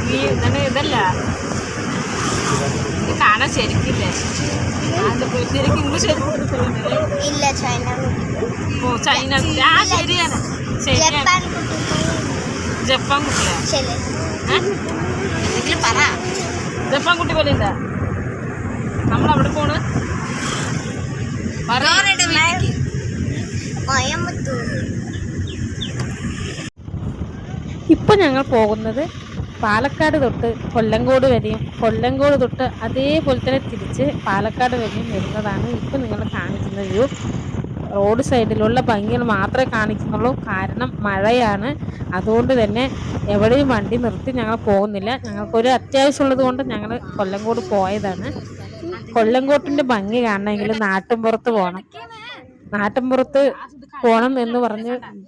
നീ ഇതല്ല ഇത് കാണാൻ ശരിക്കില്ലേ? ശരിക്കും ഇംഗ്ലീഷ് ഇല്ല, ചൈന. ഓ ചൈന കുട്ടി. ആ ശരിയാണ് ശരിയാണ്. ജപ്പാൻ കുട്ടിയാ? എന്തെങ്കിലും പറ. ജപ്പാൻ കുട്ടി പോലെ എന്താ നമ്മളവിടെ പോണ്? ഇപ്പൊ ഞങ്ങൾ പോകുന്നത് പാലക്കാട് തൊട്ട് കൊല്ലങ്കോട് വരെയും കൊല്ലങ്കോട് തൊട്ട് അതേപോലെ തന്നെ തിരിച്ച് പാലക്കാട് വരെയും വരുന്നതാണ്. ഇപ്പൊ നിങ്ങൾ കാണിക്കുന്ന വ്യൂ. റോഡ് സൈഡിലുള്ള ഭംഗികൾ മാത്രമേ കാണിക്കുന്നുള്ളൂ. കാരണം മഴയാണ്. അതുകൊണ്ട് തന്നെ എവിടെയും വണ്ടി നിർത്തി ഞങ്ങൾ പോകുന്നില്ല. ഞങ്ങൾക്കൊരു അത്യാവശ്യമുള്ളത് കൊണ്ട് ഞങ്ങൾ കൊല്ലങ്കോട് പോയതാണ്. കൊല്ലങ്കോട്ടിന്റെ ഭംഗി കാണണമെങ്കിൽ നാട്ടിൻപുറത്ത് പോകണം. നാട്ടിൻപുറത്ത് പോകണം എന്ന്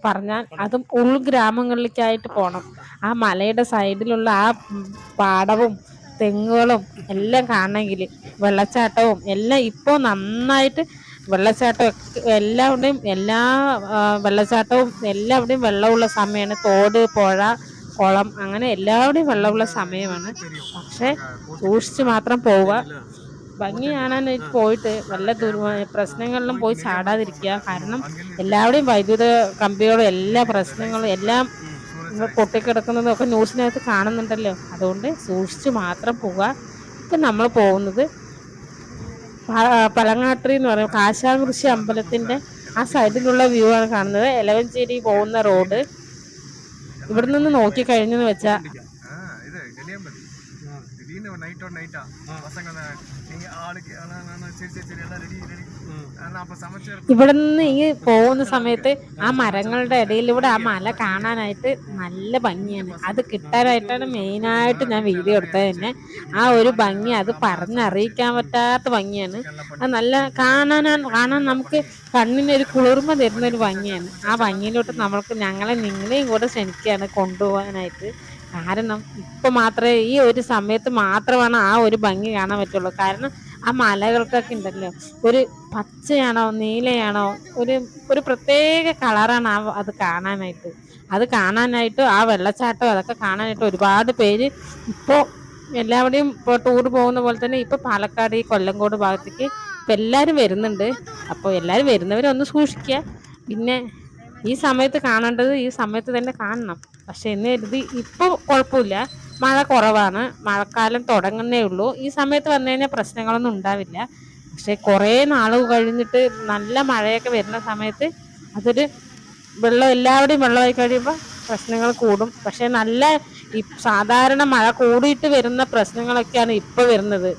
പറഞ്ഞാൽ അതും ഉൾഗ്രാമങ്ങളിലേക്കായിട്ട് പോകണം. ആ മലയുടെ സൈഡിലുള്ള ആ പാടവും തെങ്ങുകളും എല്ലാം കാണണമെങ്കിൽ, വെള്ളച്ചാട്ടവും എല്ലാം ഇപ്പോൾ നന്നായിട്ട് വെള്ളച്ചാട്ടം എല്ലാവിടെയും വെള്ളച്ചാട്ടവും എല്ലാവിടെയും വെള്ളമുള്ള സമയമാണ്. തോട്, പുഴ, കുളം അങ്ങനെ എല്ലാവിടെയും വെള്ളമുള്ള സമയമാണ്. പക്ഷെ സൂക്ഷിച്ച് മാത്രം പോവുക. ഭംഗി കാണാനായിട്ട് പോയിട്ട് വല്ല പ്രശ്നങ്ങളിലും പോയി ചാടാതിരിക്കുക. കാരണം എല്ലാവിടെയും വൈദ്യുത കമ്പികളും എല്ലാ പ്രശ്നങ്ങളും എല്ലാം പൊട്ടിക്കിടക്കുന്നതും ഒക്കെ ന്യൂസിനകത്ത് കാണുന്നുണ്ടല്ലോ. അതുകൊണ്ട് സൂക്ഷിച്ച് മാത്രം പോവുക. ഇപ്പം നമ്മൾ പോകുന്നത് പലങ്ങാട്രി എന്ന് പറയും, കാശാകുറിശി അമ്പലത്തിന്റെ ആ സൈഡിലുള്ള വ്യൂ ആണ് കാണുന്നത്. എലവഞ്ചേരി പോകുന്ന റോഡ്. ഇവിടെ നിന്ന് നോക്കി കഴിഞ്ഞെന്ന് വെച്ചാ ഇവിടെ നിന്ന് ഈ പോകുന്ന സമയത്ത് ആ മരങ്ങളുടെ ഇടയിലൂടെ ആ മല കാണാനായിട്ട് നല്ല ഭംഗിയാണ്. അത് കിട്ടാനായിട്ടാണ് മെയിനായിട്ട് ഞാൻ വീഡിയോ എടുത്തത് തന്നെ. ആ ഒരു ഭംഗി അത് പറഞ്ഞറിയിക്കാൻ പറ്റാത്ത ഭംഗിയാണ്. അത് നല്ല കാണാൻ നമുക്ക് കണ്ണിനൊരു കുളിർമ തരുന്ന ഒരു ഭംഗിയാണ്. ആ ഭംഗിയിലോട്ട് നിങ്ങളെയും കൂടെ ക്ഷണിക്കുകയാണ് കൊണ്ടുപോകാനായിട്ട്. കാരണം ഇപ്പൊ മാത്രമേ ഈ ഒരു സമയത്ത് മാത്രമാണ് ആ ഒരു ഭംഗി കാണാൻ പറ്റുള്ളൂ. കാരണം ആ മലകൾക്കൊക്കെ ഉണ്ടല്ലോ, ഒരു പച്ചയാണോ നീലയാണോ ഒരു പ്രത്യേക കളറാണ് അത് കാണാനായിട്ട് ആ വെള്ളച്ചാട്ടം അതൊക്കെ കാണാനായിട്ട് ഒരുപാട് പേര് ഇപ്പോൾ എല്ലാവരുടെയും ഇപ്പോൾ ടൂർ പോകുന്ന പോലെ തന്നെ ഇപ്പൊ പാലക്കാട് ഈ കൊല്ലങ്കോട് ഭാഗത്തേക്ക് ഇപ്പൊ എല്ലാവരും വരുന്നുണ്ട്. അപ്പോൾ എല്ലാവരും വരുന്നവരൊന്ന് സൂക്ഷിക്കുക. പിന്നെ ഈ സമയത്ത് കാണേണ്ടത് ഈ സമയത്ത് തന്നെ കാണണം. പക്ഷെ എന്ന് കരുതി ഇപ്പോൾ കുഴപ്പമില്ല, മഴ കുറവാണ്, മഴക്കാലം തുടങ്ങുന്നേ ഉള്ളൂ. ഈ സമയത്ത് വന്നു കഴിഞ്ഞാൽ പ്രശ്നങ്ങളൊന്നും ഉണ്ടാവില്ല. പക്ഷെ കുറേ നാളുകൾ കഴിഞ്ഞിട്ട് നല്ല മഴയൊക്കെ വരുന്ന സമയത്ത് അതൊരു എല്ലാവരുടെയും വെള്ളമായി കഴിയുമ്പോൾ പ്രശ്നങ്ങൾ കൂടും. പക്ഷെ സാധാരണ മഴ കൂടിയിട്ട് വരുന്ന പ്രശ്നങ്ങളൊക്കെയാണ് ഇപ്പൊ വരുന്നത്.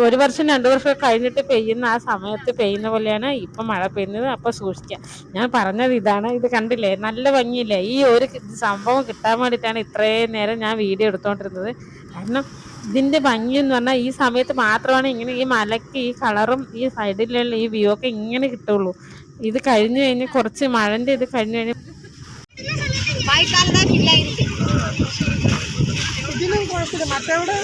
ഒരു വർഷം 2 വർഷം കഴിഞ്ഞിട്ട് പെയ്യുന്ന ആ സമയത്ത് പെയ്യുന്ന പോലെയാണ് ഇപ്പൊ മഴ പെയ്യുന്നത്. അപ്പൊ സൂക്ഷിക്കാം. ഞാൻ പറഞ്ഞത് ഇതാണ്. ഇത് കണ്ടില്ലേ, നല്ല ഭംഗിയില്ലേ? ഈ ഒരു സംഭവം കിട്ടാൻ വേണ്ടിയിട്ടാണ് ഇത്രയും നേരം ഞാൻ വീഡിയോ എടുത്തോണ്ടിരുന്നത്. കാരണം ഇതിന്റെ ഭംഗി എന്ന് പറഞ്ഞാൽ ഈ സമയത്ത് മാത്രമാണ് ഇങ്ങനെ ഈ മലയ്ക്ക് ഈ കളറും ഈ സൈഡിലുള്ള ഈ വ്യൂ ഒക്കെ ഇങ്ങനെ കിട്ടുള്ളൂ. ഇത് കഴിഞ്ഞു കഴിഞ്ഞ് കുറച്ച് മഴന്റെ ഇത് കഴിഞ്ഞു കഴിഞ്ഞ് ഇതിനും കുഴപ്പമില്ല. മറ്റവിടെ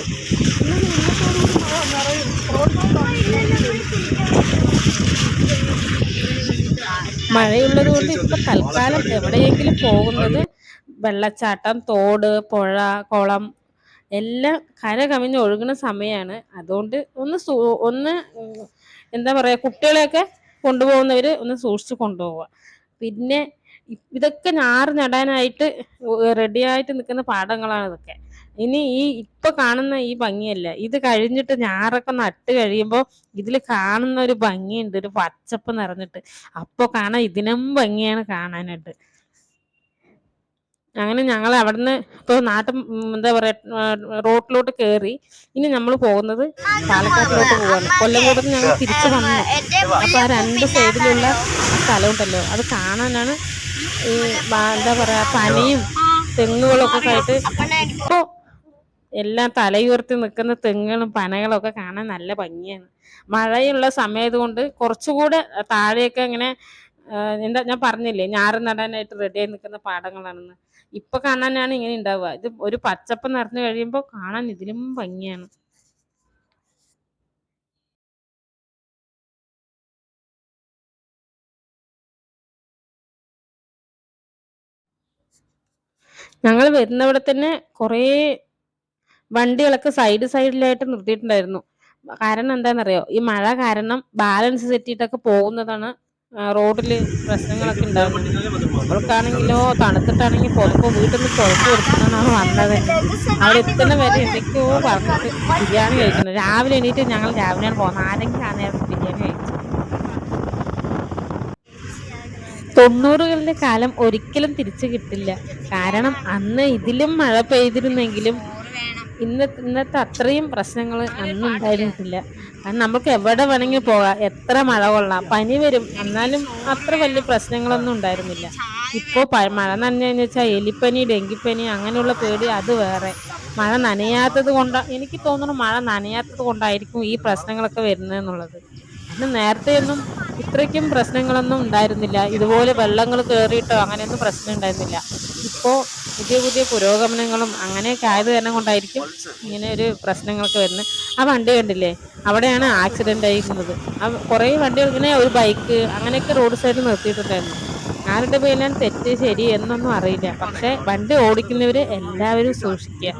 മഴയുള്ളത് കൊണ്ട് ഇപ്പൊ തൽക്കാലം എവിടെയെങ്കിലും പോകുന്നത് വെള്ളച്ചാട്ടം, തോട്, പുഴ, കുളം എല്ലാം കര കവിഞ്ഞ് ഒഴുകുന്ന സമയമാണ്. അതുകൊണ്ട് ഒന്ന് എന്താ പറയാ, കുട്ടികളെയൊക്കെ കൊണ്ടുപോകുന്നവര് ഒന്ന് സൂക്ഷിച്ച് കൊണ്ടുപോവുക. പിന്നെ ഇതൊക്കെ ഞാറ് നടാനായിട്ട് റെഡിയായിട്ട് നിൽക്കുന്ന പാടങ്ങളാണ് ഇതൊക്കെ. ഇനി ഇപ്പൊ കാണുന്ന ഈ ഭംഗിയല്ല, ഇത് കഴിഞ്ഞിട്ട് ഞാറൊക്കെ നട്ട് കഴിയുമ്പോൾ ഇതിൽ കാണുന്ന ഒരു ഭംഗിയുണ്ട്, ഒരു പച്ചപ്പ് നിറഞ്ഞിട്ട്. അപ്പൊ കാണാൻ ഇതിനും ഭംഗിയാണ് കാണാനായിട്ട്. അങ്ങനെ ഞങ്ങൾ അവിടുന്ന് ഇപ്പൊ എന്താ പറയാ, റോട്ടിലോട്ട് കയറി. ഇനി നമ്മൾ പോകുന്നത് പാലക്കാട്ടിലോട്ട് പോവാണ്. കൊല്ലങ്കോട് ഞങ്ങൾ തിരിച്ചു വന്നു. അപ്പൊ ആ 2 സൈഡിലുള്ള ആ സ്ഥലം ഉണ്ടല്ലോ, അത് കാണാനാണ് ഈ എന്താ പറയാ, പനയും തെങ്ങുകളൊക്കെ ആയിട്ട് ഇപ്പൊ എല്ലാം തലയുയർത്തി നിൽക്കുന്ന തെങ്ങുകളും പനകളും ഒക്കെ കാണാൻ നല്ല ഭംഗിയാണ്. മഴയുള്ള സമയത് കൊണ്ട് കുറച്ചുകൂടെ താഴെയൊക്കെ ഇങ്ങനെ എന്താ ഞാൻ പറഞ്ഞില്ലേ, ഞാറ് നടാനായിട്ട് റെഡിയായി നിൽക്കുന്ന പാടങ്ങളാണെന്ന്. ഇപ്പൊ കാണാനാണ് ഇങ്ങനെ ഉണ്ടാവുക. ഇത് ഒരു പച്ചപ്പ് നിറഞ്ഞു കഴിയുമ്പോൾ കാണാൻ ഇതിലും ഭംഗിയാണ്. ഞങ്ങൾ വരുന്നവിടെ തന്നെ കുറേ വണ്ടികളൊക്കെ സൈഡിലായിട്ട് നിർത്തിയിട്ടുണ്ടായിരുന്നു. കാരണം എന്താണെന്നറിയോ? ഈ മഴ കാരണം ബാലൻസ് തെറ്റിയിട്ടൊക്കെ പോകുന്നതാണ് റോഡില് പ്രശ്നങ്ങളൊക്കെ ഉണ്ടാകുന്നത്. അവൾക്കാണെങ്കിലോ തണുത്തിട്ടാണെങ്കിൽ പുതപ്പ് വീട്ടിൽ നിന്ന് പുതപ്പ് എടുത്തിട്ടാണ് വന്നത് തന്നെ. അവിടെ എത്തുന്ന വരെ എന്തൊക്കെയോ പറഞ്ഞിട്ട് ബിരിയാണി കഴിക്കണം. രാവിലെ എണീറ്റ് ഞങ്ങൾ രാവിലെയാണ് പോകുന്നത്. ആരെങ്കിലും ആ നേരത്ത് ബിരിയാണി കഴിച്ചു. 90കളുടെ കാലം ഒരിക്കലും തിരിച്ചു കിട്ടില്ല. കാരണം അന്ന് ഇതിലും മഴ പെയ്തിരുന്നെങ്കിലും ഇന്നത്തെ അത്രയും പ്രശ്നങ്ങൾ അന്ന് ഉണ്ടായിരുന്നില്ല. കാരണം നമുക്ക് എവിടെ വേണമെങ്കിൽ പോകാം, എത്ര മഴ കൊള്ളാം, പനി വരും, എന്നാലും അത്ര വലിയ പ്രശ്നങ്ങളൊന്നും ഉണ്ടായിരുന്നില്ല. ഇപ്പോൾ മഴ നനഞ്ഞു വെച്ചാൽ എലിപ്പനി, ഡെങ്കിപ്പനി അങ്ങനെയുള്ള പേടി അത് വേറെ. മഴ നനയാത്തത് കൊണ്ട് എനിക്ക് തോന്നുന്നു മഴ നനയാത്തത് കൊണ്ടായിരിക്കും ഈ പ്രശ്നങ്ങളൊക്കെ വരുന്നതെന്നുള്ളത്. അന്ന് നേരത്തെയൊന്നും ഇത്രയ്ക്കും പ്രശ്നങ്ങളൊന്നും ഉണ്ടായിരുന്നില്ല. ഇതുപോലെ വെള്ളങ്ങൾ കയറിയിട്ടോ അങ്ങനെയൊന്നും പ്രശ്നം ഉണ്ടായിരുന്നില്ല. ഇപ്പോൾ പുതിയ പുരോഗമനങ്ങളും അങ്ങനെയൊക്കെ ആയത് കാരണം കൊണ്ടായിരിക്കും ഇങ്ങനെ ഒരു പ്രശ്നങ്ങളൊക്കെ വരുന്നത്. ആ വണ്ടി കണ്ടില്ലേ, അവിടെയാണ് ആക്സിഡന്റ് ആയിരുന്നത്. കുറേ വണ്ടികൾ ഇങ്ങനെ ഒരു ബൈക്ക് അങ്ങനെയൊക്കെ റോഡ് സൈഡിൽ നിർത്തിയിട്ടുണ്ടായിരുന്നു. ആരുടെ പേരിലാണ് തെറ്റ് ശരി എന്നൊന്നും അറിയില്ല. പക്ഷെ വണ്ടി ഓടിക്കുന്നവര് എല്ലാവരും സൂക്ഷിക്കുക.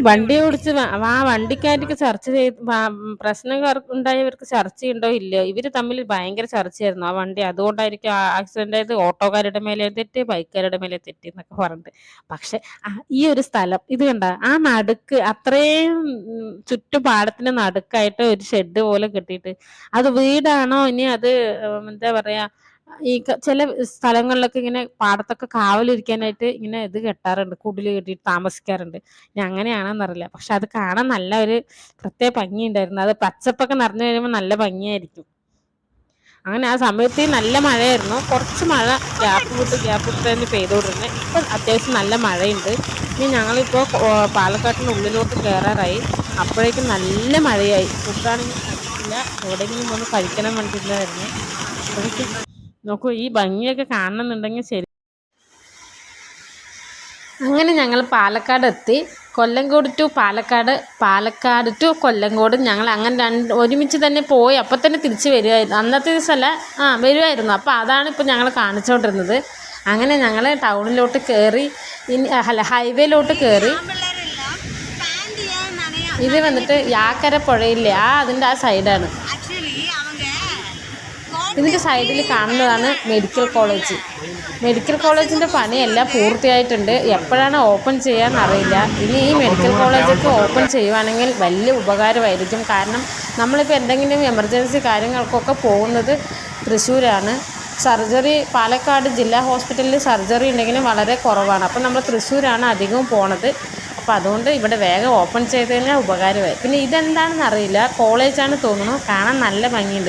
വണ്ടി ഓടിച്ച് ആ വണ്ടിക്കാർക്ക് ചർച്ച ചെയ്ത് പ്രശ്നം ഉണ്ടായവർക്ക് ചർച്ചയുണ്ടോ ഇല്ലയോ, ഇവര് തമ്മിൽ ഭയങ്കര ചർച്ചയായിരുന്നു ആ വണ്ടി. അതുകൊണ്ടായിരിക്കും ആക്സിഡന്റ് ആയത്. ഓട്ടോക്കാരുടെ മേലെ തെറ്റ്, ബൈക്കുകാരുടെ മേലെ തെറ്റ് എന്നൊക്കെ പറഞ്ഞിട്ട്. പക്ഷെ ഈ ഒരു സ്ഥലം ഇത് കണ്ട, ആ നടുക്ക് അത്രയും ചുറ്റുപാടത്തിന്റെ നടുക്കായിട്ട് ഒരു ഷെഡ് പോലെ കെട്ടിയിട്ട്, അത് വീടാണോ ഇനി അത് എന്താ പറയാ, ഈ ചില സ്ഥലങ്ങളിലൊക്കെ ഇങ്ങനെ പാടത്തൊക്കെ കാവലിരിക്കാനായിട്ട് ഇങ്ങനെ ഇത് കെട്ടാറുണ്ട്, കുടില് കെട്ടിയിട്ട് താമസിക്കാറുണ്ട്. ഇനി അങ്ങനെയാണെന്നറിയില്ല. പക്ഷെ അത് കാണാൻ നല്ല ഒരു പ്രത്യേക ഭംഗിയുണ്ടായിരുന്നു. അത് പച്ചപ്പൊക്കെ നിറഞ്ഞു കഴിയുമ്പോൾ നല്ല ഭംഗിയായിരിക്കും. അങ്ങനെ ആ സമയത്ത് നല്ല മഴയായിരുന്നു. കുറച്ച് മഴ ഗ്യാപ്പ് വിട്ട് തന്നെ പെയ്തുകൊണ്ടിരുന്നത്. ഇപ്പം അത്യാവശ്യം നല്ല മഴയുണ്ട്. ഇനി ഞങ്ങളിപ്പോൾ പാലക്കാട്ടിൻ്റെ ഉള്ളിലോട്ട് കയറാറായി. അപ്പോഴേക്കും നല്ല മഴയായി. ഫുഡാണെങ്കിൽ കഴിച്ചില്ല, എവിടെയെങ്കിലും ഒന്ന് കഴിക്കണം വേണ്ടിയിരുന്നായിരുന്നു. അപ്പോഴേക്കും നോക്കൂ, ഈ ഭംഗിയൊക്കെ കാണണമെന്നുണ്ടെങ്കിൽ ശരി. അങ്ങനെ ഞങ്ങൾ പാലക്കാട് എത്തി. കൊല്ലങ്കോട് ടു പാലക്കാട്, പാലക്കാട് ടു കൊല്ലങ്കോട് ഞങ്ങൾ അങ്ങനെ ഒരുമിച്ച് തന്നെ പോയി. അപ്പം തന്നെ തിരിച്ച് വരുമായിരുന്നു. അന്നത്തെ ദിവസമല്ല, വരുമായിരുന്നു. അപ്പോൾ അതാണ് ഇപ്പോൾ ഞങ്ങൾ കാണിച്ചുകൊണ്ടിരുന്നത്. അങ്ങനെ ഞങ്ങൾ ടൗണിലോട്ട് കയറി, ഹൈവേയിലോട്ട് കയറി. ഇത് വന്നിട്ട് യാക്കര പുഴയില്ലേ, അതിൻ്റെ ആ സൈഡാണ്. ഇതിൻ്റെ സൈഡിൽ കാണുന്നതാണ് മെഡിക്കൽ കോളേജ്. മെഡിക്കൽ കോളേജിൻ്റെ പണിയെല്ലാം പൂർത്തിയായിട്ടുണ്ട്. എപ്പോഴാണ് ഓപ്പൺ ചെയ്യാമെന്നറിയില്ല. ഇനി ഈ മെഡിക്കൽ കോളേജൊക്കെ ഓപ്പൺ ചെയ്യുവാണെങ്കിൽ വലിയ ഉപകാരമായിരിക്കും. കാരണം നമ്മളിപ്പോൾ എന്തെങ്കിലും എമർജൻസി കാര്യങ്ങൾക്കൊക്കെ പോകുന്നത് തൃശ്ശൂരാണ്. സർജറി പാലക്കാട് ജില്ലാ ഹോസ്പിറ്റലിൽ സർജറി ഉണ്ടെങ്കിലും വളരെ കുറവാണ്. അപ്പം നമ്മൾ തൃശ്ശൂരാണ് അധികവും പോണത്. അപ്പോൾ അതുകൊണ്ട് ഇവിടെ വേഗം ഓപ്പൺ ചെയ്ത് കഴിഞ്ഞാൽ ഉപകാരമായി. പിന്നെ ഇതെന്താണെന്ന് അറിയില്ല, കോളേജാണ് തോന്നുന്നു. കാണാൻ നല്ല ഭംഗിയുണ്ട്.